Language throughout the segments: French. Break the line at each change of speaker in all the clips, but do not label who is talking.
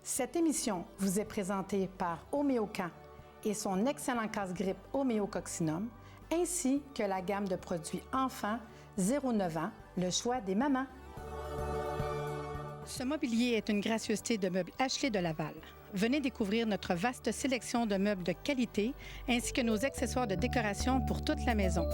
Cette émission vous est présentée par Homéocan et son excellent casse-grippe Homéococcinum, ainsi que la gamme de produits enfants 0-9 ans, le choix des mamans. Ce mobilier est une gracieuseté de meubles Ashley de Laval. Venez découvrir notre vaste sélection de meubles de qualité ainsi que nos accessoires de décoration pour toute la maison.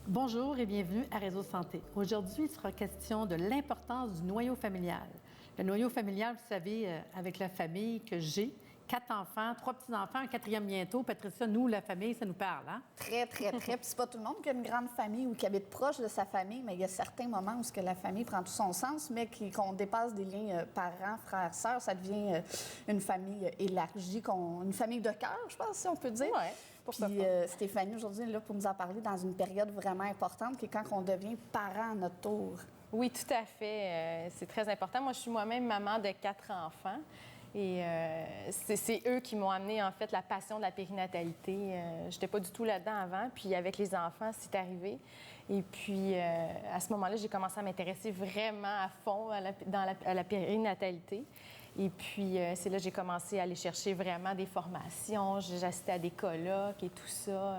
Bonjour et bienvenue à Réseau Santé. Aujourd'hui, il sera question de l'importance du noyau familial. Le noyau familial, vous savez, avec la famille que j'ai, 4 enfants, 3 petits-enfants, un 4e bientôt. Patricia, nous, la famille, ça nous parle, hein?
Très, très, très. Puis c'est pas tout le monde qui a une grande famille ou qui habite proche de sa famille, mais il y a certains moments où ce que la famille prend tout son sens, mais qu'on dépasse des liens parents, frères, sœurs, ça devient une famille élargie, une famille de cœur, je pense, si on peut dire.
Oui.
Puis Stéphanie, aujourd'hui, est là pour nous en parler dans une période vraiment importante, qui est quand on devient parent à notre tour.
Oui, tout à fait. C'est très important. Moi, je suis moi-même maman de 4 enfants. Et c'est eux qui m'ont amené, en fait, la passion de la périnatalité. Je n'étais pas du tout là-dedans avant. Puis avec les enfants, c'est arrivé. Et puis, à ce moment-là, j'ai commencé à m'intéresser vraiment à fond à la périnatalité. Et puis, c'est là que j'ai commencé à aller chercher vraiment des formations. J'ai assisté à des colloques et tout ça.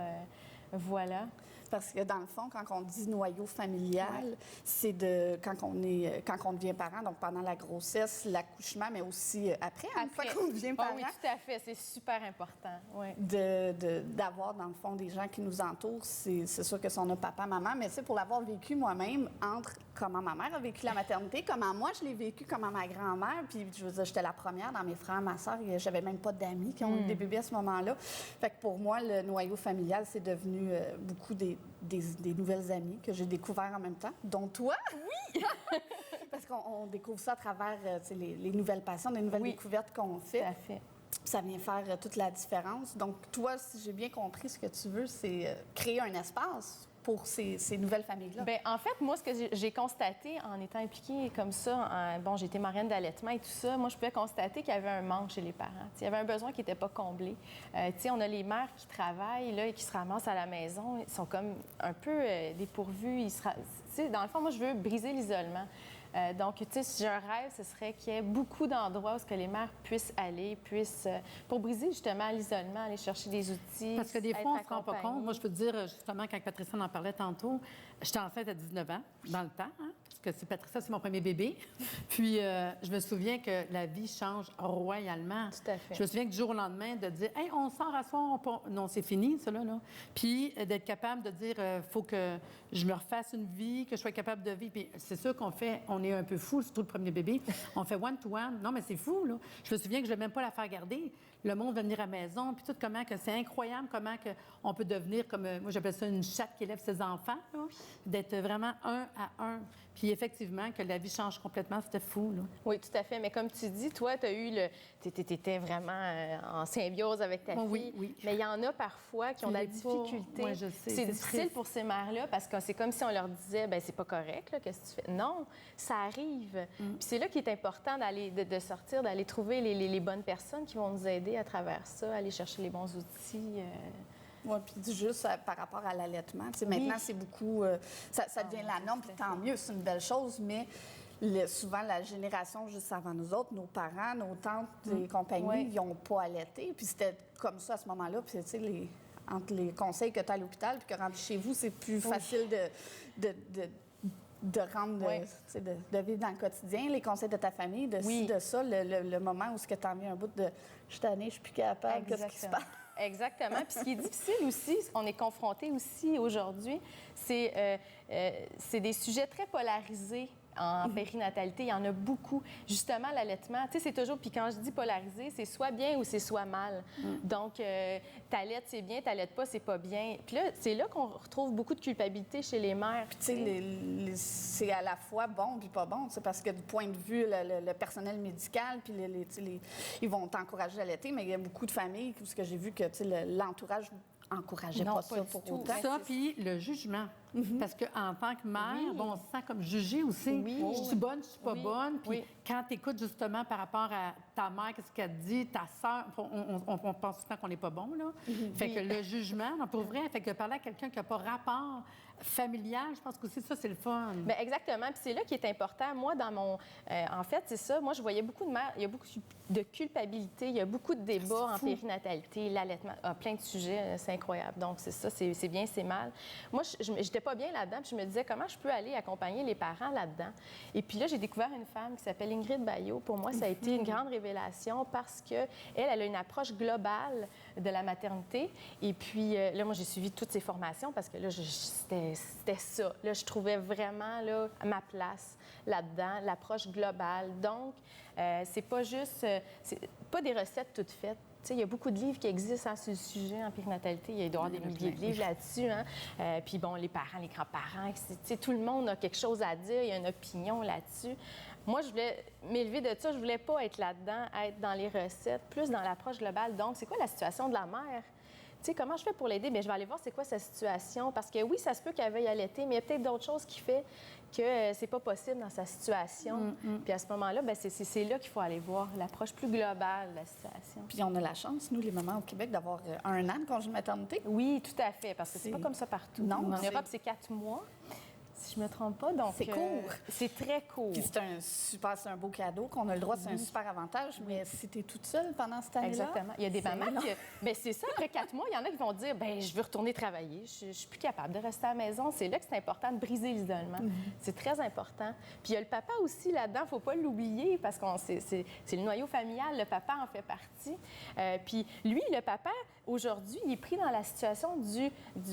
Voilà.
Parce que dans le fond, quand on dit noyau familial, c'est quand on devient parent, donc pendant la grossesse, l'accouchement, mais aussi après, une fois qu'on devient parent.
Oui, tout à fait. C'est super important. Oui.
D'avoir, dans le fond, des gens qui nous entourent, c'est sûr que son papa, maman, mais c'est pour l'avoir vécu moi-même, entre comment ma mère a vécu la maternité, comment moi je l'ai vécu, comment ma grand-mère, puis je veux dire, j'étais la première dans mes frères, ma soeur, et j'avais même pas d'amis qui ont eu des bébés à ce moment-là. Fait que pour moi, le noyau familial, c'est devenu beaucoup des nouvelles amies que j'ai découvert en même temps, dont toi. Oui! Parce qu'on découvre ça à travers les nouvelles passions, les nouvelles découvertes qu'on fait.
Tout à fait.
Ça vient faire toute la différence. Donc, toi, si j'ai bien compris, ce que tu veux, c'est créer un espace pour ces nouvelles familles-là.
Bien, en fait, moi, ce que j'ai constaté en étant impliquée comme ça, j'ai été marraine d'allaitement et tout ça, moi, je pouvais constater qu'il y avait un manque chez les parents. Il y avait un besoin qui n'était pas comblé. On a les mères qui travaillent là, et qui se ramassent à la maison. Ils sont comme un peu dépourvus. Dans le fond, moi, je veux briser l'isolement. Donc, si j'ai un rêve, ce serait qu'il y ait beaucoup d'endroits où les mères puissent aller, pour briser justement l'isolement, aller chercher des outils.
Parce que des fois, on ne se rend pas compte. Moi, je peux te dire, justement, quand Patricia en parlait tantôt, j'étais enceinte à 19 ans, dans le temps, hein, parce que Patricia, c'est mon premier bébé. Puis, je me souviens que la vie change royalement.
Tout à fait.
Je me souviens que du jour au lendemain, de dire, hey, on sort à soir, non, c'est fini, ça, là. Puis, d'être capable de dire, faut que je me refasse une vie, que je sois capable de vivre. Puis, c'est sûr qu'on fait, on est un peu fou, surtout le premier bébé. On fait one-to-one. Non, mais c'est fou, là. Je me souviens que je ne vais même pas la faire garder. Le monde va venir à la maison, puis tout, comment que c'est incroyable, comment que on peut devenir comme, moi, j'appelle ça une chatte qui élève ses enfants, là, d'être vraiment un à un. Puis effectivement, que la vie change complètement, c'était fou, là.
Oui, tout à fait. Mais comme tu dis, toi, tu as eu t'étais vraiment en symbiose avec ta fille.
Oui.
Mais il y en a parfois qui ont de la difficulté.
Moi, je sais.
C'est difficile pour ces mères-là parce que c'est comme si on leur disait, ben c'est pas correct, là, qu'est-ce que tu fais? Non, ça arrive. Puis c'est là qu'il est important de sortir, d'aller trouver les bonnes personnes qui vont nous aider à travers ça, aller chercher les bons outils.
Oui, puis juste par rapport à l'allaitement. Maintenant, c'est beaucoup... ça devient la norme, puis tant mieux, c'est une belle chose, mais souvent, la génération juste avant nous autres, nos parents, nos tantes et compagnie, ils n'ont pas allaité. Puis c'était comme ça à ce moment-là. Puis, tu sais, entre les conseils que tu as à l'hôpital puis que rendu chez vous, c'est plus facile de rendre, de vivre dans le quotidien, les conseils de ta famille, de ça, le moment où tu as envie un bout de « je suis tannée, je suis plus capable, qu'est-ce qui se passe? »
Exactement. Puis ce qui est difficile aussi, ce qu'on est confronté aussi aujourd'hui, c'est des sujets très polarisés en périnatalité, il y en a beaucoup. Justement, l'allaitement, tu sais, c'est toujours, puis quand je dis polarisé, c'est soit bien ou c'est soit mal. Donc, t'allaites, c'est bien, t'allaites pas, c'est pas bien. Puis là, c'est là qu'on retrouve beaucoup de culpabilité chez les mères.
Puis, tu sais, c'est à la fois bon puis pas bon, parce que du point de vue, le personnel médical, puis ils vont t'encourager à allaiter, mais il y a beaucoup de familles, parce que j'ai vu que, tu sais, l'entourage encourageait
Non,
pas
pas
ça
du
pour
tout.
autant.
Ça, puis le jugement. Parce qu'en tant que mère,
Oui.
bon, on se sent comme jugée aussi.
Oui.
Je suis bonne, je suis pas
Oui.
bonne. Puis
Oui.
quand tu écoutes justement par rapport à ta mère, qu'est-ce qu'elle te dit, ta sœur, on pense tout le temps qu'on n'est pas bon, là. Fait que le jugement, non, pour vrai, fait que parler à quelqu'un qui n'a pas rapport familial, je pense qu'aussi ça, c'est le fun.
Bien, exactement. Puis c'est là qui est important. Moi, dans mon... en fait, c'est ça. Moi, je voyais beaucoup de mères. Il y a beaucoup de culpabilité. Il y a beaucoup de débats en périnatalité, l'allaitement. Plein de sujets. C'est incroyable. Donc, c'est ça. C'est bien, c'est mal. Moi, je n'étais pas bien là-dedans. Puis je me disais, comment je peux aller accompagner les parents là-dedans? Et puis là, j'ai découvert une femme qui s'appelle Ingrid Bayot. Pour moi, ça a été une grande révélation parce qu'elle a une approche globale de la maternité. Et puis là, moi, j'ai suivi toutes ses formations parce que là, c'était ça. Là, je trouvais vraiment là, ma place là-dedans, l'approche globale. Donc, c'est pas juste... c'est pas des recettes toutes faites. Tu sais, il y a beaucoup de livres qui existent sur le sujet en périnatalité. Il doit y avoir des milliers de livres là-dessus. Hein? Puis bon, les parents, les grands-parents, tu sais, tout le monde a quelque chose à dire. Il y a une opinion là-dessus. Moi, je voulais m'élever de ça. Je voulais pas être là-dedans, être dans les recettes, plus dans l'approche globale. Donc, c'est quoi la situation de la mère? Tu sais, comment je fais pour l'aider? Bien, je vais aller voir c'est quoi sa situation. Parce que oui, ça se peut qu'elle veuille allaiter, mais il y a peut-être d'autres choses qui fait que c'est pas possible dans sa situation. Puis à ce moment-là, bien, c'est là qu'il faut aller voir l'approche plus globale de la situation.
Puis on a la chance, nous, les mamans au Québec, d'avoir 1 an de congé de maternité.
Oui, tout à fait, parce que c'est pas comme ça partout.
Non,
en
c'est-
Europe, c'est 4 mois, si je me trompe pas. Donc,
C'est court.
C'est très court.
Puis c'est un beau cadeau qu'on a le droit, c'est un super avantage. Mais si tu es toute seule pendant cette année-là...
Exactement. Il y a des
c'est
mamans
long.
qui... Bien, c'est ça, après 4 mois, il y en a qui vont dire, bien, je veux retourner travailler, je suis plus capable de rester à la maison. C'est là que c'est important de briser l'isolement. C'est très important. Puis il y a le papa aussi là-dedans, il ne faut pas l'oublier, parce que c'est le noyau familial, le papa en fait partie. Puis lui, le papa, aujourd'hui, il est pris dans la situation du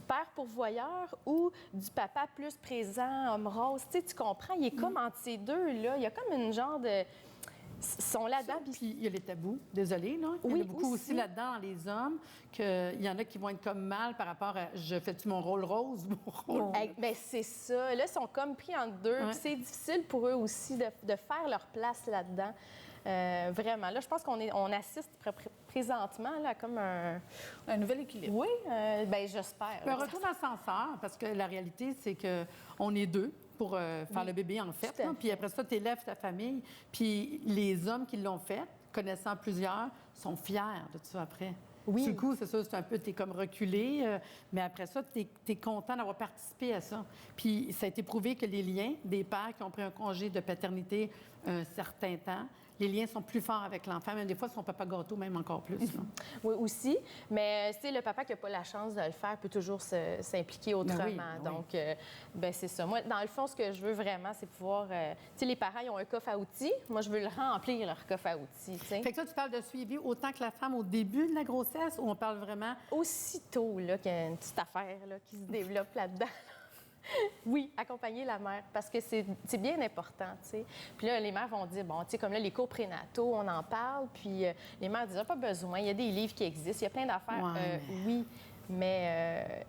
père pourvoyeur ou du papa plus présent, homme rose. Tu sais, tu comprends, il est comme entre ces deux-là. Il y a comme une genre de... Ils sont là-dedans.
Puis il y a les tabous, désolée, là. Il y en
Oui,
a beaucoup aussi
aussi.
là-dedans, dans les hommes, qu'il y en a qui vont être comme mal par rapport à je fais-tu mon rôle rose, mon rôle.
Bien, c'est ça. Là, ils sont comme pris entre deux.
Ouais.
Puis c'est difficile pour eux aussi de faire leur place là-dedans. Vraiment. Là, je pense qu'on assiste présentement là, comme un...
Un nouvel équilibre.
Oui, bien, j'espère.
Un retour dans l'ascenseur, parce que la réalité, c'est qu'on est deux pour faire le bébé, en fait.
tout à
là.
fait.
Puis après ça, tu élèves ta famille. Puis les hommes qui l'ont fait, connaissant plusieurs, sont fiers de ça après.
Oui.
Sur le coup, c'est ça, c'est un peu, t'es comme reculé, mais après ça, t'es content d'avoir participé à ça. Puis ça a été prouvé que les liens des pères qui ont pris un congé de paternité un certain temps, les liens sont plus forts avec l'enfant, même des fois, son papa gâteau, même encore plus. là.
Oui, aussi. Mais c'est le papa qui n'a pas la chance de le faire peut toujours s'impliquer autrement.
oui, ben oui.
Donc, ben c'est ça. Moi, dans le fond, ce que je veux vraiment, c'est pouvoir... tu sais, les parents, ils ont un coffre à outils. Moi, je veux le remplir, leur coffre à outils, tu sais.
Fait que toi, tu parles de suivi autant que la femme au début de la grossesse, ou on parle vraiment...
Aussitôt là, qu'il y a une petite affaire là, qui se développe là-dedans. Oui, accompagner la mère, parce que c'est bien important, tu sais. Puis là, les mères vont dire, bon, tu sais, comme là, les cours prénataux, on en parle, puis les mères disent, pas besoin, il y a des livres qui existent, il y a plein d'affaires.
Ouais.
Oui, mais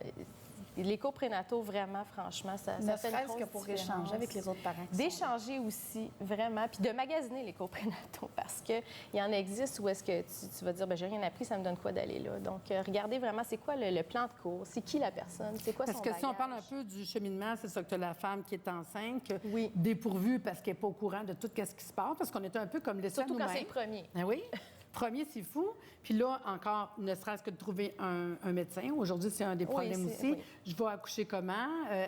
les cours prénataux, vraiment, franchement, ça
Ne
fait une
serait-ce
grosse
que pour
différence.
échanger avec les autres parents. qui sont là.
D'échanger aussi, vraiment, puis de magasiner les cours prénataux, parce qu'il y en existe où est-ce que tu vas dire, ben j'ai rien appris, ça me donne quoi d'aller là. Donc, regardez vraiment, c'est quoi le plan de cours, c'est qui la personne, c'est quoi
Parce
son
que si on parle un
bagage.
peu du cheminement, c'est ça que tu as la femme qui est enceinte,
Oui.
dépourvue parce qu'elle n'est pas au courant de tout ce qui se passe, parce qu'on est un peu comme laissés à
Surtout quand c'est
nous-mêmes.
le premier.
Ah oui. Premier, c'est fou. Puis là, encore, ne serait-ce que de trouver un médecin. Aujourd'hui, c'est un des problèmes
c'est-
aussi.
oui.
Je vais accoucher comment?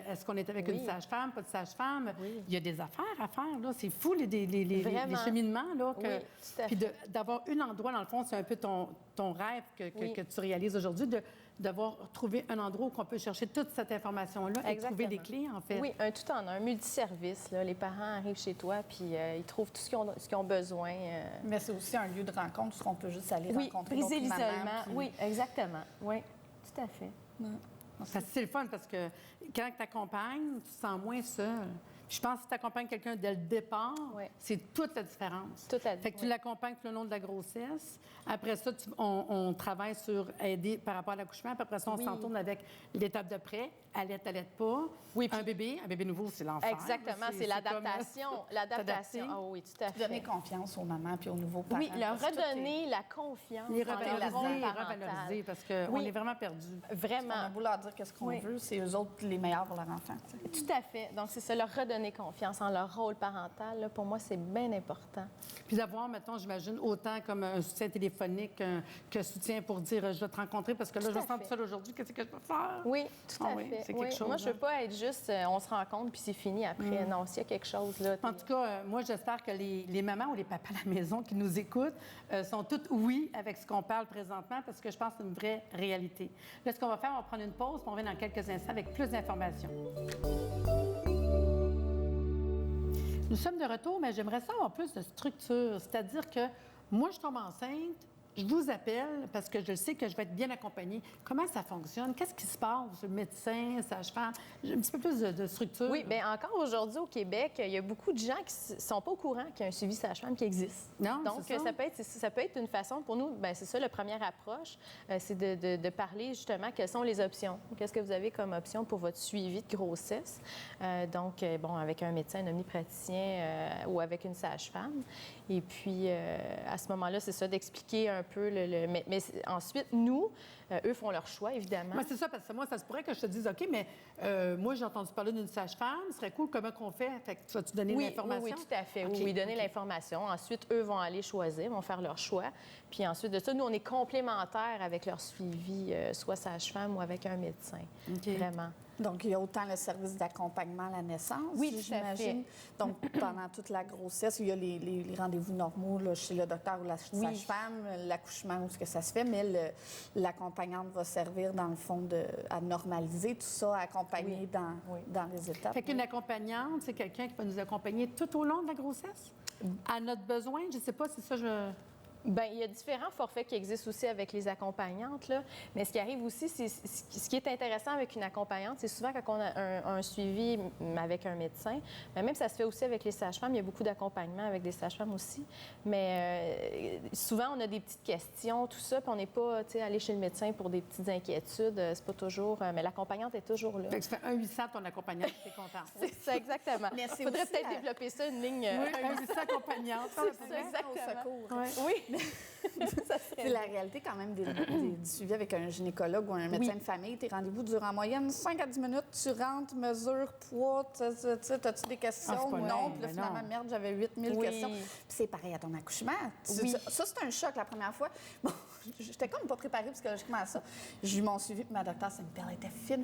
Est-ce qu'on est avec
Oui.
une sage-femme, pas de sage-femme?
Oui.
Il y a des affaires à faire, là. C'est fou, les
Vraiment.
cheminements, là.
Oui, tout à
Puis
fait.
d'avoir un endroit, dans le fond, c'est un peu ton rêve
Oui.
que tu réalises aujourd'hui, d'avoir trouvé un endroit où on peut chercher toute cette information-là et
Exactement.
trouver des clés, en fait.
Oui, un tout en un, multiservice. Là. Les parents arrivent chez toi, puis ils trouvent tout ce qu'ils ont besoin.
Mais c'est aussi un lieu de rencontre où on peut juste aller
Oui,
rencontrer
briser
d'autres mamans,
l'isolement.
puis-
Oui, exactement. Oui, tout à fait.
Parce que c'est le fun, parce que quand tu accompagnes, tu te sens moins seul. Je pense que si tu accompagnes quelqu'un dès le départ,
Oui.
c'est toute la différence.
Toute la-
Fait que tu
oui.
l'accompagnes tout le long de la grossesse. Après ça, on travaille sur aider par rapport à l'accouchement. Puis après ça, on
Oui.
s'en tourne avec l'étape d'après. Allait pas.
Oui, puis-
Un bébé nouveau, c'est l'enfer.
Exactement, c'est l'adaptation.
comme,
L'adaptation.
s'adapter.
Ah oui, tout à fait.
Donner confiance aux mamans puis aux nouveaux parents.
Oui, leur
Parce que tout est-
redonner la confiance.
Les
dans leur
revaloriser,
rôle
les
parental.
revaloriser, parce qu'on
Oui.
est vraiment perdus.
On a
Vraiment.
beau leur dire qu'est-ce qu'on
Oui.
veut, c'est eux autres les meilleurs pour leur enfant. tu sais.
Tout à fait. Donc, c'est ça, leur redonner confiance en leur rôle parental. Là, pour moi, c'est bien important.
Puis d'avoir, mettons, j'imagine, autant comme un soutien téléphonique que soutien pour dire je vais te rencontrer parce que là,
Tout
je me
à
sens
fait.
toute seule aujourd'hui, qu'est-ce que je peux faire?
Oui, tout
Ah
à
oui,
fait.
c'est quelque chose,
Moi, je ne veux
hein.
pas être juste on se rencontre puis c'est fini après. Non, s'il y a quelque chose, là.
En tout cas, moi, j'espère que les mamans ou les papas à la maison qui nous écoutent sont toutes oui avec ce qu'on parle présentement parce que je pense que c'est une vraie réalité. Là, ce qu'on va faire, on va prendre une pause puis on revient dans quelques instants avec plus d'informations. Nous sommes de retour, mais j'aimerais savoir plus de structure. C'est-à-dire que moi, je tombe enceinte, je vous appelle parce que je sais que je vais être bien accompagnée. Comment ça fonctionne? Qu'est-ce qui se passe? Le médecin, sage-femme? J'ai un petit peu plus de structure.
Oui, bien encore aujourd'hui au Québec, il y a beaucoup de gens qui ne sont pas au courant qu'il y a un suivi sage-femme qui existe.
Non,
Donc,
c'est ça.
ça peut être une façon pour nous, bien, c'est ça, la première approche, c'est de parler justement quelles sont les options. Qu'est-ce que vous avez comme option pour votre suivi de grossesse? Donc, bon, avec un médecin, un omnipraticien ou avec une sage-femme. Et puis, à ce moment-là, c'est ça, d'expliquer un peu mais ensuite, nous, eux font leur choix, évidemment.
Moi, c'est ça, parce que moi, ça se pourrait que je te dise, OK, mais moi, j'ai entendu parler d'une sage-femme, ce serait cool, comment qu'on fait? Fait que tu vas-tu donner l'information?
Oui, tout à fait.
OK,
Oui, donner
OK.
l'information. Ensuite, eux vont aller choisir, vont faire leur choix. Puis ensuite de ça, nous, on est complémentaires avec leur suivi, soit sage-femme ou avec un médecin.
OK.
Vraiment.
Donc, il y a autant le service d'accompagnement à la naissance,
Oui, tout à
j'imagine. Donc, pendant toute la grossesse, il y a les rendez-vous normaux là, chez le docteur ou la sage-femme, l'accouchement, où est-ce que ça se fait, mais l'accompagnante va servir, dans le fond, à normaliser tout ça, à accompagner
Oui.
dans,
Oui.
dans les étapes.
Fait qu'une accompagnante, c'est quelqu'un qui va nous accompagner tout au long de la grossesse? À notre besoin? Je ne sais pas si ça, je...
Bien, il y a différents forfaits qui existent aussi avec les accompagnantes, là. Mais ce qui arrive aussi, c'est ce qui est intéressant avec une accompagnante, c'est souvent quand on a un suivi avec un médecin, mais même ça se fait aussi avec les sages-femmes. Il y a beaucoup d'accompagnement avec des sages-femmes aussi. Mais souvent, on a des petites questions, tout ça, puis on n'est pas, tu sais, allé chez le médecin pour des petites inquiétudes. C'est pas toujours... mais l'accompagnante est toujours là.
Fait que ça fait 1-800 ton accompagnante, t'es contente.
C'est ça, exactement.
Mais c'est
Il faudrait
aussi
peut-être
la-
développer ça, une ligne...
Oui, 1-800 accompagnante.
C'est
Au
ça, exactement.
secours.
Ouais.
Oui, ça serait
C'est la réalité quand même du suivi avec un gynécologue ou un médecin de famille. Tes rendez-vous durent en moyenne 5 à 10 minutes. Tu rentres, mesures, poids, as-tu des questions?
Ah, c'est pas
non.
long,
Puis là,
ben
finalement,
non.
merde, j'avais 8000
Oui.
questions. Puis c'est pareil à ton accouchement.
Oui.
Ça, c'est un choc la première fois. Bon, j'étais comme pas préparée psychologiquement à ça. J'ai eu mon suivi, puis ma docteure, c'est une perle. Elle était fine.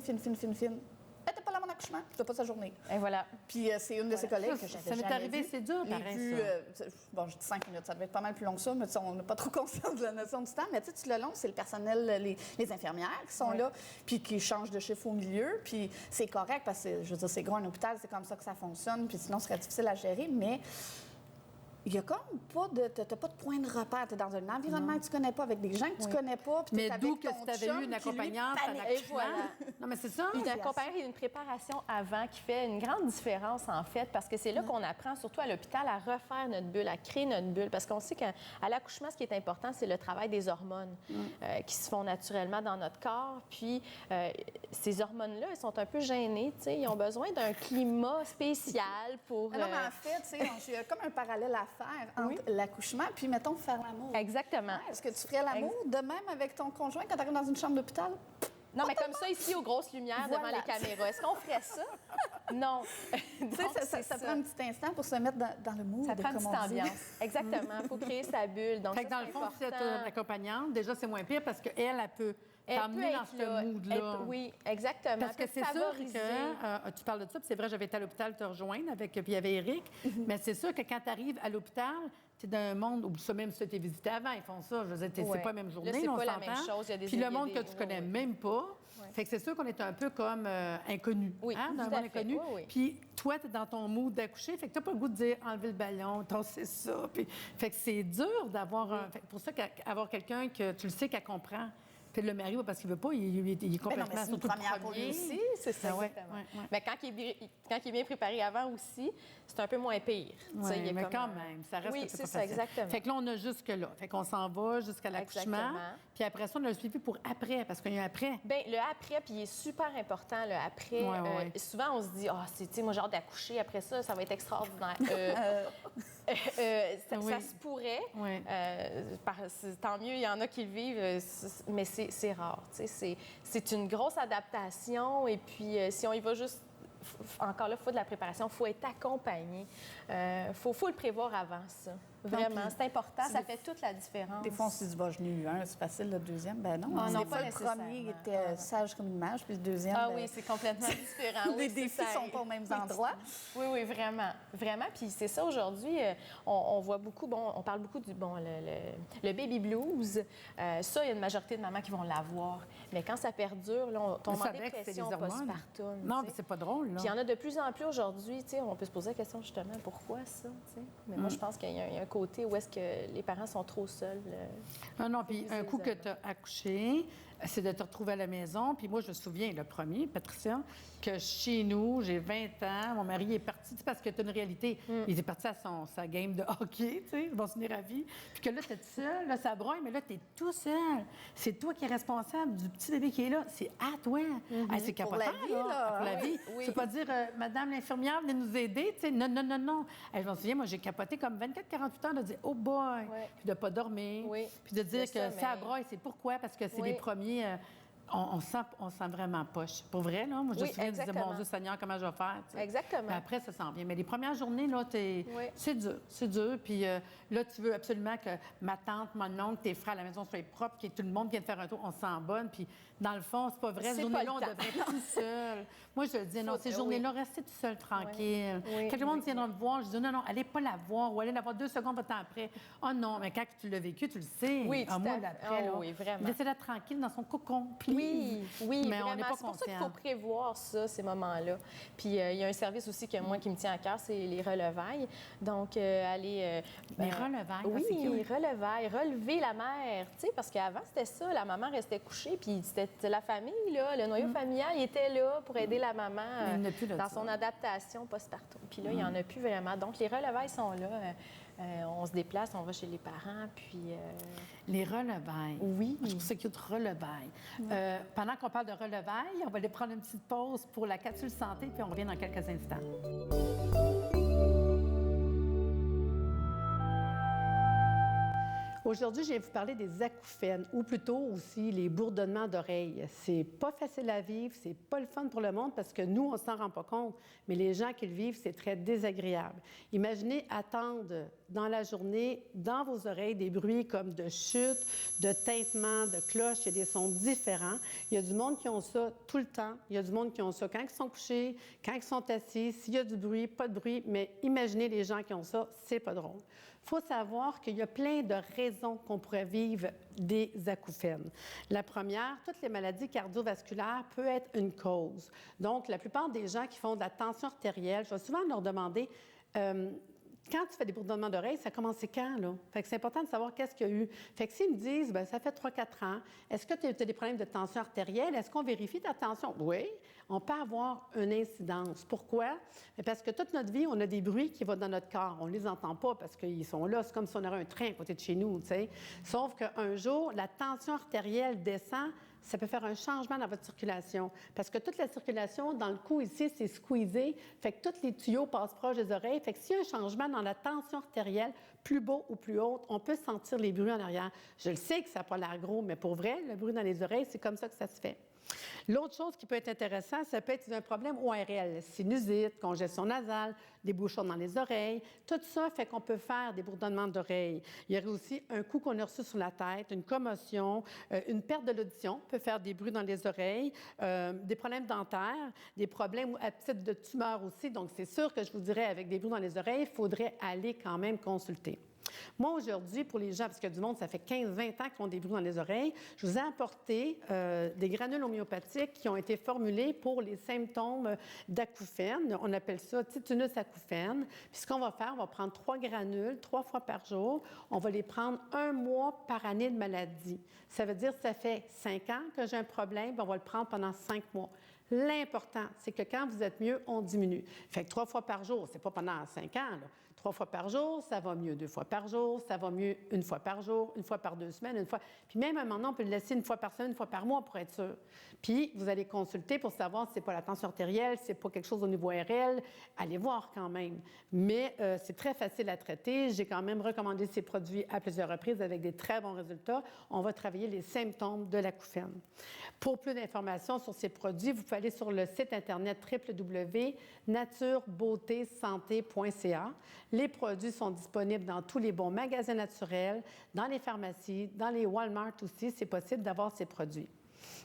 Elle n'était pas là à mon accouchement. C'était pas sa journée.
Et voilà.
Puis c'est une de ses collègues que
Ça
j'avais
m'est
jamais
arrivé,
vue.
c'est dur,
Les
pareil,
vues,
ça.
bon, je dis 5 minutes, ça devait être pas mal plus long que ça, mais tu sais, on n'a pas trop conscience de la notion du temps. Mais tu sais, tout le long, c'est le personnel, les infirmières qui sont
Oui.
là, puis qui changent de chiffre au milieu. Puis c'est correct parce que, je veux dire, c'est gros un hôpital, c'est comme ça que ça fonctionne, puis sinon, ce serait difficile à gérer. Mais il y a comme pas de... T'as pas de point de repère. T'es dans un environnement que tu connais pas, avec des gens que tu connais pas, puis
Mais
t'es
d'où
avec
que
ton
si tu avais
chum
eu une
qui, lui,
accompagnante à
panique.
l'accouchement.
voilà.
Non, mais c'est ça.
Une accompagnante et une préparation avant qui fait une grande différence, en fait, parce que c'est là qu'on apprend, surtout à l'hôpital, à refaire notre bulle, à créer notre bulle. Parce qu'on sait qu'à l'accouchement, ce qui est important, c'est le travail des hormones qui se font naturellement dans notre corps. Puis ces hormones-là, elles sont un peu gênées, tu sais. Ils ont besoin d'un climat spécial pour...
Ah non, mais en fait, tu sais, j'ai comme un parallèle à faire entre l'accouchement puis, mettons, faire l'amour.
Exactement.
Est-ce que tu ferais l'amour de même avec ton conjoint quand tu arrives dans une chambre d'hôpital?
Non, mais comme ça, ici, aux grosses lumières, devant
Voilà.
les caméras. Est-ce qu'on ferait ça? Non.
Tu sais,
Donc,
ça
c'est
prend un petit instant pour se mettre dans le mood.
Ça prend une
comme
petite
on dit.
ambiance. Exactement. Il faut créer sa bulle. Donc,
Fait
ça,
que dans
c'est
le fond, si c'est
important.
une accompagnante, déjà, c'est moins pire parce qu'elle, elle peut
Elle peut
t'emmener dans
être
ce
là.
mood-là.
Oui, exactement.
Parce que
Elle peut
c'est sûr
favoriser.
que tu parles de ça, puis c'est vrai, j'avais été à l'hôpital te rejoindre avec, puis il y avait Eric, mais c'est sûr que quand tu arrives à l'hôpital, tu es dans un monde où ça, même si tu été visité avant, ils font ça, je veux dire, c'est
Ouais.
pas la même journée,
Là, c'est
on
pas la
s'entend.
même chose, il y a des-
Puis
il y
le
a
monde
des-
que tu connais
oui.
même pas, fait que c'est sûr qu'on est un peu comme inconnu,
Oui,
hein, dans un
tout à
monde
fait.
inconnu.
Oui, oui.
Puis toi, tu es dans ton mood d'accoucher, fait que tu pas le goût de dire enlever le ballon, c'est ça. Puis, fait que c'est dur d'avoir un... Fait que pour ça qu'avoir quelqu'un que tu le sais qu'elle comprend Puis le mari, parce qu'il veut pas, il est
Ben non,
complètement
mais c'est une
surtout le
première pour lui
premier.
aussi.
C'est ça,
Ah ouais,
exactement.
ouais, ouais.
Mais quand il est bien préparé avant aussi, c'est un peu moins pire. Tu sais,
Ouais,
il est
mais
comme
quand
un-
même, ça reste
Oui,
que
c'est
pas
ça,
facile.
exactement.
Fait que là, on a jusque-là. Fait qu'on s'en va jusqu'à l'accouchement.
Exactement.
Puis après ça, on a le suivi pour après, parce qu'il y a un après.
Bien, le après, puis il est super important, le après.
Ouais, ouais.
Souvent, on se dit, ah, tu sais, moi, j'ai hâte d'accoucher, après ça, ça va être extraordinaire.
Oui.
Ça se pourrait.
Oui.
Tant mieux, il y en a qui le vivent, mais c'est rare. Tu sais, c'est une grosse adaptation. Et puis, si on y va juste. Encore là, il faut de la préparation, il faut être accompagné. Faut le prévoir avant ça. Vraiment,
puis,
c'est important,
c'est
ça
des-
fait toute la différence.
Des fois, on se dit, bah, je n'ai eu un, c'est facile, le deuxième. Ben non,
Ah non,
des
pas
fois, le premier
nécessairement.
était sage comme une image, puis le deuxième,
Ah
ben,
oui, c'est complètement différent.
les
Oui,
défis
c'est ça.
sont pas aux mêmes endroits.
Oui, oui, vraiment. Vraiment. Puis c'est ça, aujourd'hui, on voit beaucoup, on parle beaucoup du, le baby blues. Ça, il y a une majorité de mamans qui vont l'avoir. Mais quand ça perdure, là, on tombe
Ça
en
veut dire que c'est
dépression
les hormones.
postpartum.
Non,
tu
mais
sais.
c'est pas drôle, là.
Puis il y en a de plus en plus aujourd'hui, tu sais, on peut se poser la question justement, pourquoi ça, tu sais? Mais moi, je pense qu'il y a un côté où est-ce que les parents sont trop seuls.
Non, puis un coup que tu as accouché, c'est de te retrouver à la maison. Puis moi, je me souviens, le premier, Patricia, que chez nous, j'ai 20 ans, mon mari est parti, tu sais, parce que tu as une réalité. Il est parti à sa game de hockey, tu sais, je m'en souviens ravi. Puis que là, tu es seul, là, ça broye, mais là, tu es tout seul. C'est toi qui es responsable du petit bébé qui est là. C'est à toi. Hey, c'est
Pour
capotant,
la vie, là.
Pour la vie.
Oui.
C'est pas dire, Madame l'infirmière, venez nous aider, tu sais. Non, non, non, non. Hey, je m'en souviens, moi, j'ai capoté comme 24-48 heures de dire, oh boy,
Ouais.
puis de pas dormir,
Oui.
puis de dire
C'est
que
ça,
ça
mais-
broye, c'est pourquoi? Parce que c'est
Oui.
les premiers. On sent vraiment poche. Pour vrai, là, moi, je me
Oui,
souviens de dire,
exactement.
mon Dieu Seigneur, comment je vais faire? Tu sais.
Exactement.
Mais après, ça s'en vient. Mais les premières journées, là,
Oui.
c'est dur. C'est dur. Puis là, tu veux absolument que ma tante, mon oncle, tes frères à la maison soient propres, que tout le monde vienne faire un tour. On se sent bonne. Puis dans le fond, c'est pas vrai. Ces
C'est
journées-là,
pas
on
le temps.
devrait être tout seul. Moi, je dis, non, ces
oui.
journées-là, restez tout seul, tranquille.
Oui.
Quand le monde viendra me voir, je dis, non, non, allez pas la voir ou allez la voir 2 secondes, pas de temps après. Oh non, mais quand tu l'as vécu, tu le sais.
Oui,
Un
tout
mois
à fait.
d'après,
Oh
là.
oui, vraiment.
Laissez-la tranquille dans son cocon, please.
Oui,
Mais on
vraiment.
n'est pas
C'est pour ça qu'il
conscient.
faut prévoir ça, ces moments-là. Puis il y a un service aussi que moi qui me tient à cœur, c'est les relevailles. Donc aller
Les relevailles,
oui,
c'est cute.
relevailles, relever la mère, tu sais, parce qu'avant c'était ça, la maman restait couchée, puis c'était la famille là, le noyau familial, il était là pour aider la maman
Mais il n'y en a plus de
dans
ça.
son adaptation postpartum. Puis là, il n'y en a plus vraiment. Donc les relevailles sont là. On se déplace, on va chez les parents, puis
Les relevailles.
Oui.
Je trouve ça cute, relevailles. Pendant qu'on parle de relevailles, on va aller prendre une petite pause pour la capsule santé, puis on revient dans quelques instants. Aujourd'hui, je vais vous parler des acouphènes, ou plutôt aussi les bourdonnements d'oreilles. C'est pas facile à vivre, c'est pas le fun pour le monde parce que nous, on s'en rend pas compte, mais les gens qui le vivent, c'est très désagréable. Imaginez attendre dans la journée, dans vos oreilles, des bruits comme de chute, de tintement, de cloches, il y a des sons différents. Il y a du monde qui ont ça tout le temps. Il y a du monde qui ont ça quand ils sont couchés, quand ils sont assis, s'il y a du bruit, pas de bruit, mais imaginez les gens qui ont ça, c'est pas drôle. Il faut savoir qu'il y a plein de raisons qu'on pourrait vivre des acouphènes. La première, toutes les maladies cardiovasculaires peuvent être une cause. Donc, la plupart des gens qui font de la tension artérielle, je vais souvent leur demander quand tu fais des bourdonnements d'oreilles, ça a commencé quand, là? Fait que c'est important de savoir qu'est-ce qu'il y a eu. Fait que s'ils me disent, bien, ça fait 3-4 ans, est-ce que tu as des problèmes de tension artérielle? Est-ce qu'on vérifie ta tension? Oui, on peut avoir une incidence. Pourquoi? Parce que toute notre vie, on a des bruits qui vont dans notre corps. On ne les entend pas parce qu'ils sont là. C'est comme si on aurait un train à côté de chez nous, tu sais. Sauf qu'un jour, la tension artérielle descend, ça peut faire un changement dans votre circulation. Parce que toute la circulation, dans le cou ici, c'est squeezé. Fait que tous les tuyaux passent proche des oreilles. Fait que s'il y a un changement dans la tension artérielle, plus bas ou plus haute, on peut sentir les bruits en arrière. Je le sais que ça n'a pas l'air gros, mais pour vrai, le bruit dans les oreilles, c'est comme ça que ça se fait. L'autre chose qui peut être intéressante, ça peut être un problème ORL, sinusite, congestion nasale, des bouchons dans les oreilles. Tout ça fait qu'on peut faire des bourdonnements d'oreilles. Il y aurait aussi un coup qu'on a reçu sur la tête, une commotion, une perte de l'audition peut faire des bruits dans les oreilles, des problèmes dentaires, des problèmes à type de tumeur aussi. Donc, c'est sûr que je vous dirais, avec des bruits dans les oreilles, il faudrait aller quand même consulter. Moi, aujourd'hui, pour les gens, parce que du monde, ça fait 15-20 ans qu'ils ont des bruits dans les oreilles, je vous ai apporté des granules homéopathiques qui ont été formulées pour les symptômes d'acouphènes. On appelle ça titunus acouphène. Puis ce qu'on va faire, on va prendre 3 granules 3 fois par jour. On va les prendre 1 mois par année de maladie. Ça veut dire que ça fait 5 ans que j'ai un problème, on va le prendre pendant 5 mois. L'important, c'est que quand vous êtes mieux, on diminue. Fait que 3 fois par jour, c'est pas pendant 5 ans, là. 3 fois par jour, ça va mieux 2 fois par jour, ça va mieux 1 fois par jour, 1 fois par 2 semaines, 1 fois. Puis même à un moment donné, on peut le laisser 1 fois par semaine, 1 fois par mois pour être sûr. Puis vous allez consulter pour savoir si c'est pas la tension artérielle, si c'est pas quelque chose au niveau ARL. Allez voir quand même. Mais c'est très facile à traiter. J'ai quand même recommandé ces produits à plusieurs reprises avec des très bons résultats. On va travailler les symptômes de l'acouphène. Pour plus d'informations sur ces produits, vous pouvez aller sur le site Internet www.naturebeautésanté.ca. Les produits sont disponibles dans tous les bons magasins naturels, dans les pharmacies, dans les Walmart aussi. C'est possible d'avoir ces produits.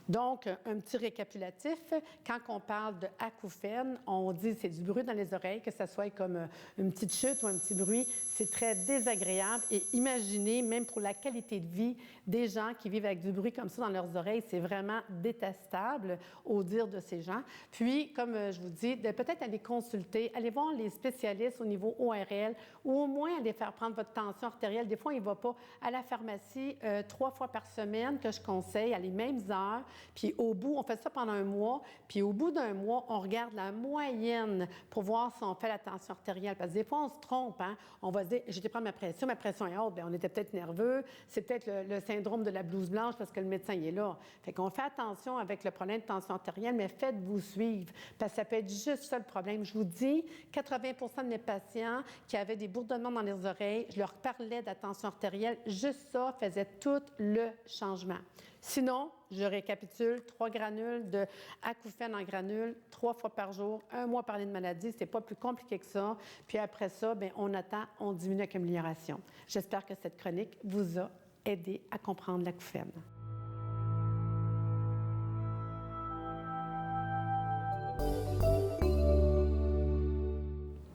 Donc, un petit récapitulatif. Quand on parle de acouphène, on dit que c'est du bruit dans les oreilles, que ça soit comme une petite chute ou un petit bruit. C'est très désagréable. Et imaginez, même pour la qualité de vie des gens qui vivent avec du bruit comme ça dans leurs oreilles, c'est vraiment détestable au dire de ces gens. Puis, comme je vous dis, de peut-être aller consulter, aller voir les spécialistes au niveau ORL ou au moins aller faire prendre votre tension artérielle. Des fois, il ne va pas à la pharmacie 3 fois par semaine que je conseille à les mêmes heures. Puis au bout, on fait ça pendant 1 mois. Puis au bout d'1 mois, on regarde la moyenne pour voir si on fait la tension artérielle. Parce que des fois, on se trompe. Hein? On va se dire, j'ai été prendre ma pression est haute. Bien, on était peut-être nerveux. C'est peut-être le syndrome de la blouse blanche parce que le médecin il est là. Fait qu'on fait attention avec le problème de tension artérielle, mais faites-vous suivre. Parce que ça peut être juste ça le problème. Je vous dis, 80 de mes patients qui avaient des bourdonnements dans les oreilles, je leur parlais de la tension artérielle. Juste ça faisait tout le changement. Sinon, je récapitule, 3 granules de acouphène en granules, 3 fois par jour, 1 mois par année de maladie. C'est pas plus compliqué que ça. Puis après ça, bien, on attend, on diminue avec amélioration. J'espère que cette chronique vous a aidé à comprendre l'acouphène.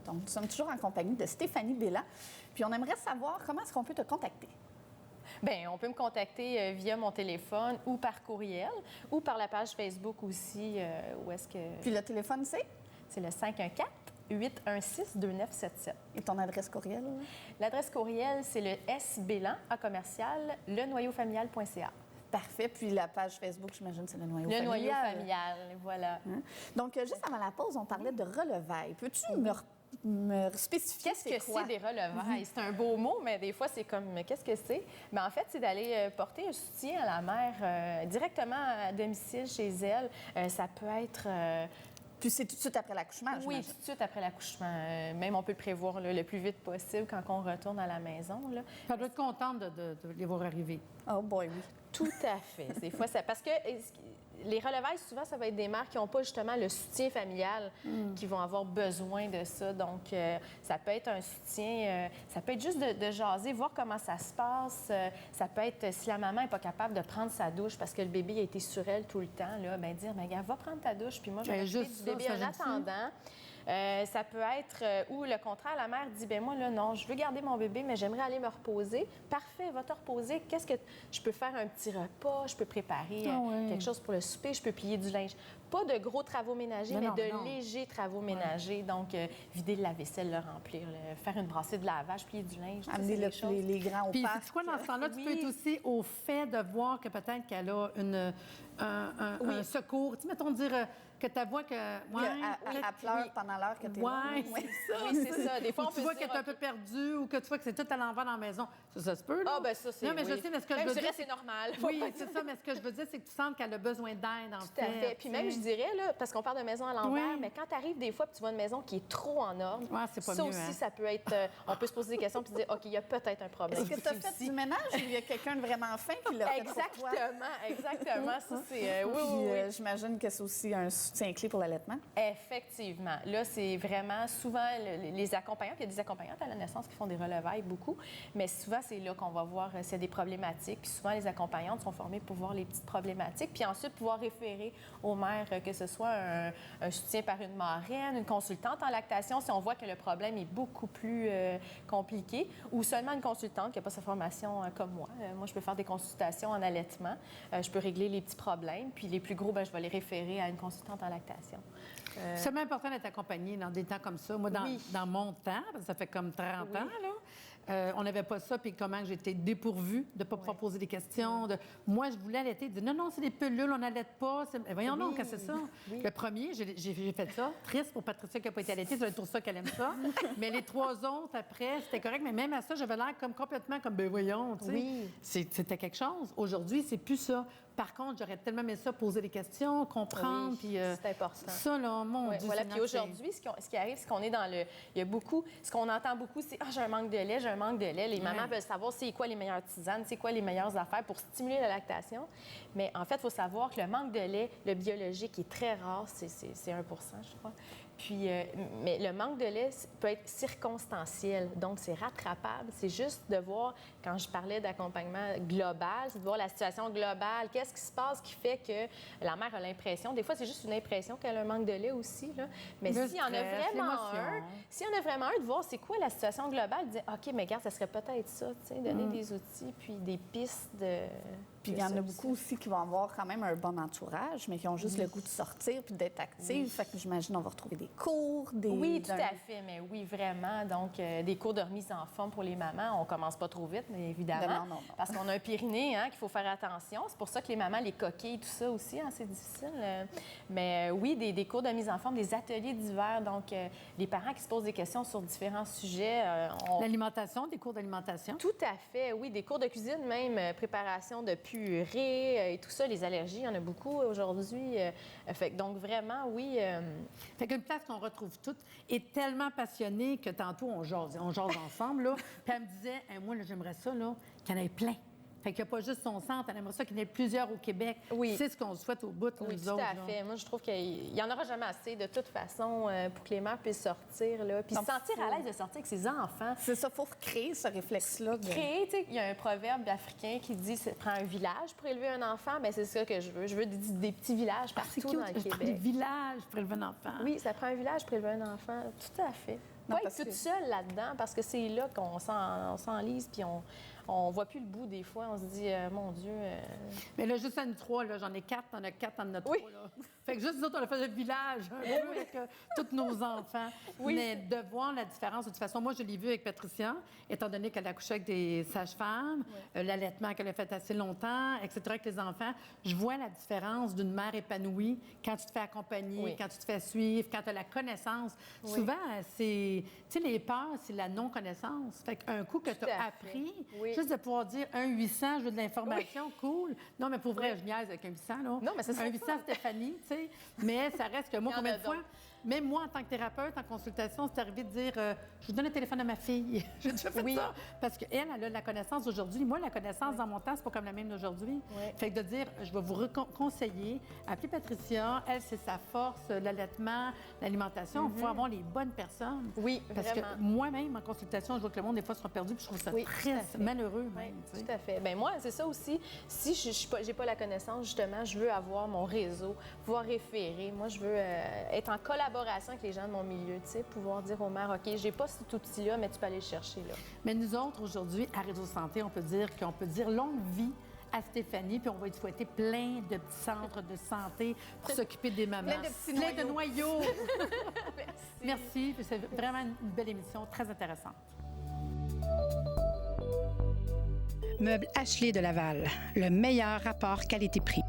Donc, nous sommes toujours en compagnie de Stéphanie Bella. Puis on aimerait savoir comment est-ce qu'on peut te contacter.
Bien, on peut me contacter via mon téléphone ou par courriel ou par la page Facebook aussi, où est-ce que...
Puis le téléphone, c'est?
C'est le 514-816-2977.
Et ton adresse courriel?
L'adresse courriel, c'est le sbélan@lenoyaufamilial.ca.
Parfait. Puis la page Facebook, j'imagine, c'est le noyau
Le
familial.
noyau familial, voilà.
Hein? Donc, juste avant la pause, on parlait de relevailles. Peux-tu me spécifier
Qu'est-ce que c'est des relevailles? C'est un beau mot, mais des fois, c'est comme, qu'est-ce que c'est? Mais en fait, c'est d'aller porter un soutien à la mère directement à domicile chez elle. Ça peut être...
Puis c'est tout de suite après l'accouchement,
Oui,
j'imagine.
tout de suite après l'accouchement. Même, on peut le prévoir là, le plus vite possible quand on retourne à la maison. Là.
Ça doit être contente de les voir arriver.
Oh boy, oui.
Tout à fait. Des fois, ça... Parce que les relevailles, souvent, ça va être des mères qui n'ont pas justement le soutien familial, qui vont avoir besoin de ça. Donc, ça peut être un soutien, ça peut être juste de jaser, voir comment ça se passe. Ça peut être, si la maman n'est pas capable de prendre sa douche parce que le bébé a été sur elle tout le temps, là, bien dire, bien, va prendre ta douche, puis moi, je vais m'occuper du bébé en attendant. Ça peut être où le contraire, la mère dit, bien moi, là, non, je veux garder mon bébé, mais j'aimerais aller me reposer. Parfait, va te reposer. Qu'est-ce que je peux faire un petit repas, je peux préparer quelque chose pour le souper, je peux plier du linge. Pas de gros travaux ménagers, mais de légers travaux ménagers. Donc, vider le lave-vaisselle, le remplir, faire une brassée de lavage, plier du linge.
Amener les grands au
Puis,
parc.
c'est quoi, dans ce temps-là, tu peux être aussi au fait de voir que peut-être qu'elle a un secours. Tu sais, mettons dire que ta voix que...
Elle pleure pendant l'heure que tu es là.
Oui, c'est ça.
Oui, c'est ça. Des fois,
Ou
on
tu
peut
vois
se
qu'elle
dire,
est un peu perdue ou que tu vois que c'est tout à l'envers dans la maison. Ça se peut, là?
Ah, bien, ça, c'est...
Non, mais je sais, mais ce que
même
je veux dire...
c'est normal.
Oui, c'est ça, mais ce que je veux dire, c'est que tu sens qu'elle a besoin d'aide, en fait.
Tout à fait. Puis même, je dirais, là, parce qu'on parle de maison à l'envers, mais quand tu arrives des fois, puis tu vois une maison qui est trop en ordre,
c'est pas
ça
mieux,
aussi,
hein?
ça peut être... on peut se poser des questions puis se dire, OK, il y a peut-être un problème.
Est-ce que tu as fait du ménage ou il y a quelqu'un de vraiment fin qui l'a fait pour toi?
Exactement. Ça, c'est... oui.
J'imagine que c'est aussi un soutien clé pour l'allaitement?
Effectivement. Là, c'est vraiment souvent les accompagnantes. Il y a des accompagnantes à la naissance qui font des relevailles beaucoup, mais souvent, c'est là qu'on va voir s'il y a des problématiques. Puis souvent, les accompagnantes sont formées pour voir les petites problématiques, puis ensuite pouvoir référer aux mères, que ce soit un soutien par une marraine, une consultante en lactation, si on voit que le problème est beaucoup plus compliqué, ou seulement une consultante qui n'a pas sa formation comme moi. Moi, je peux faire des consultations en allaitement. Je peux régler les petits problèmes, puis les plus gros, bien, je vais les référer à une consultante en lactation.
C'est tellement important d'être accompagné dans des temps comme ça. Moi, dans mon temps, parce que ça fait comme 30 ans, là, on n'avait pas ça, puis comment j'étais dépourvue de ne pas pouvoir poser des questions. Moi, je voulais allaiter. Dire, non, c'est des pilules, on n'allaite pas. Voyons donc, qu'est-ce que c'est ça? Le premier, j'ai fait ça. Triste pour Patricia qui n'a pas été allaitée, c'est pour ça qu'elle aime ça. Mais les 3 autres, après, c'était correct. Mais même à ça, j'avais l'air comme complètement comme, ben voyons, tu sais.
Oui.
C'était quelque chose. Aujourd'hui, c'est plus ça. Par contre, j'aurais tellement aimé ça, poser des questions, comprendre.
Oui,
puis
c'est important.
Ça, là, mon Dieu.
Voilà. Puis aujourd'hui, ce qui arrive, c'est qu'on est dans le... Il y a beaucoup... Ce qu'on entend beaucoup, c'est « Ah, j'ai un manque de lait, j'ai un manque de lait ». Les mamans veulent savoir c'est quoi les meilleures tisanes, c'est quoi les meilleures affaires pour stimuler la lactation. Mais en fait, il faut savoir que le manque de lait, le biologique, est très rare. C'est 1 je crois. Puis, mais le manque de lait peut être circonstanciel, donc c'est rattrapable. C'est juste de voir, quand je parlais d'accompagnement global, c'est de voir la situation globale. Qu'est-ce qui se passe qui fait que la mère a l'impression, des fois c'est juste une impression qu'elle a un manque de lait aussi, là. Mais s'il y en a vraiment un, de voir c'est quoi la situation globale, de dire OK, mais regarde, ça serait peut-être ça, tu sais, donner des outils puis des pistes de...
Puis il y en a beaucoup aussi qui vont avoir quand même un bon entourage, mais qui ont juste le goût de sortir puis d'être actifs. Fait que j'imagine on va retrouver des cours, des...
Oui, tout à fait, mais oui, vraiment. Donc, des cours de remise en forme pour les mamans. On commence pas trop vite, mais évidemment.
Non.
Parce qu'on a un périnée, qu'il faut faire attention. C'est pour ça que les mamans, les coquilles, tout ça aussi, c'est difficile. Mais oui, des cours de mise en forme, des ateliers d'hiver. Donc, les parents qui se posent des questions sur différents sujets.
L'alimentation, des cours d'alimentation?
Tout à fait, oui. Des cours de cuisine, même préparation de purée et tout ça. Les allergies, il y en a beaucoup aujourd'hui. Donc, vraiment, oui.
Fait qu'une place qu'on retrouve toutes est tellement passionnée que tantôt, on jase ensemble, là. Puis elle me disait, moi, là, j'aimerais ça, là, qu'il y en ait plein. Fait qu'il n'y a pas juste son centre, elle aimerait ça qu'il y en ait plusieurs au Québec.
Oui.
C'est ce qu'on souhaite au bout,
oui,
nous autres.
Oui, tout à fait. Moi, je trouve qu'il n'y en aura jamais assez, de toute façon, pour que les mères puissent sortir, là. Puis se sentir à l'aise de sortir avec ses enfants.
C'est ça, il faut créer ce réflexe-là.
Créer, tu sais, il y a un proverbe africain qui dit « prends un village pour élever un enfant », bien, c'est ça que je veux. Je veux des petits villages partout dans le Québec.
Des villages pour élever un enfant.
Oui, ça prend un village pour élever un enfant, tout à fait.
Non,
pas être toute seule là-dedans, parce que c'est là qu'on s'enlise, puis on voit plus le bout des fois. On se dit, mon Dieu...
Mais là, juste à nous 3, là, j'en ai 4, t'en as 4, t'en as 3.
Oui.
Là. Fait que juste nous autres, on a fait un village un peu avec tous nos enfants.
Oui.
Mais de voir la différence, de toute façon, moi, je l'ai vu avec Patricia, étant donné qu'elle a accouché avec des sages-femmes, l'allaitement qu'elle a fait assez longtemps, etc., avec les enfants. Je vois la différence d'une mère épanouie quand tu te fais accompagner, quand tu te fais suivre, quand tu as la connaissance. Souvent, c'est... Tu sais, les peurs, c'est la non-connaissance. Fait qu'un coup que tu as appris, juste de pouvoir dire 1-800, je veux de l'information, cool. Non, mais pour vrai, je niaise avec un 800, là.
Non, mais c'est ça.
1-800, Stéphanie, tu sais. Mais ça reste que moi, combien de fois... Même moi, en tant que thérapeute, en consultation, c'est arrivé de dire je vous donne le téléphone à ma fille. J'ai déjà fait ça. Parce qu'elle, elle a la connaissance d'aujourd'hui. Moi, la connaissance dans mon temps, c'est pas comme la même d'aujourd'hui. Fait que de dire je vais vous conseiller, appelez Patricia. Elle, c'est sa force, l'allaitement, l'alimentation. Il faut avoir les bonnes personnes.
Oui,
parce
vraiment.
que moi-même, en consultation, je vois que le monde, des fois, sera perdu, puis je trouve ça triste, malheureux même.
Tout à fait. Bien, moi, c'est ça aussi. Si je n'ai pas la connaissance, justement, je veux avoir mon réseau, pouvoir référer. Moi, je veux être en collaboration avec les gens de mon milieu, tu sais, pouvoir dire aux mères, OK, j'ai pas cet outil-là, mais tu peux aller le chercher, là.
Mais nous autres, aujourd'hui, à Réseau Santé, on peut dire longue vie à Stéphanie, puis on va lui souhaiter plein de petits centres de santé pour s'occuper des mamans.
Plein de
noyaux. Merci. Merci. C'est vraiment une belle émission, très intéressante.
Meubles Ashley de Laval, le meilleur rapport qualité-prix.